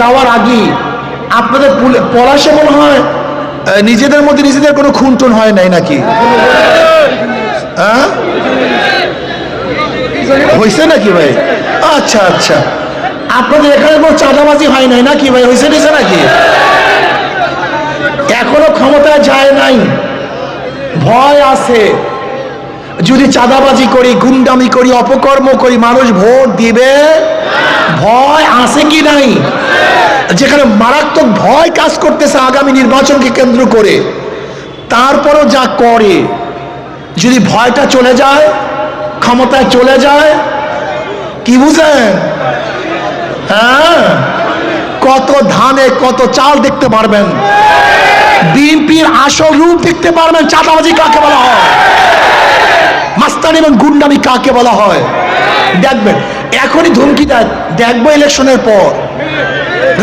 যাওয়ার আগে আপনাদের পলাশে মনে হয় নিজেদের মধ্যে নিজেদের কোনো খুনটুন হয় নাই নাকি? হ্যাঁ, হয়েছে নাকি ভাই? আচ্ছা আচ্ছা, আপনাদের এখানে কোনো চাঁদাবাজি হয় নাই নাকি ভাই? হয়েছে নিছে নাকি? এখনো ক্ষমতায় যায় নাই, ভয় আছে। যদি চাঁদাবাজি করি, গুন্ডামি করি, অপকর্ম করি, মানুষ ভোট দিবে? ভয় আছে কি নাই? যেখানে মারাত্মক ভয় কাজ করতেছে আগামী নির্বাচনকে কেন্দ্র করে, তারপরও যা করে, যদি ভয়টা চলে যায়, ক্ষমতায় চলে যায়, কি বুঝেন? হ্যাঁ, কত ধানে কত চাল দেখতে পারবেন, বিএনপির আসল রূপ দেখতে পারবেন। চাঁদাবাজি কাকে বলা হয়, মাস্তানি এবং গুন্ডামি কাকে বলা হয় দেখবেন। এখনই ধমকি দেয়, দেখবো ইলেকশনের পর।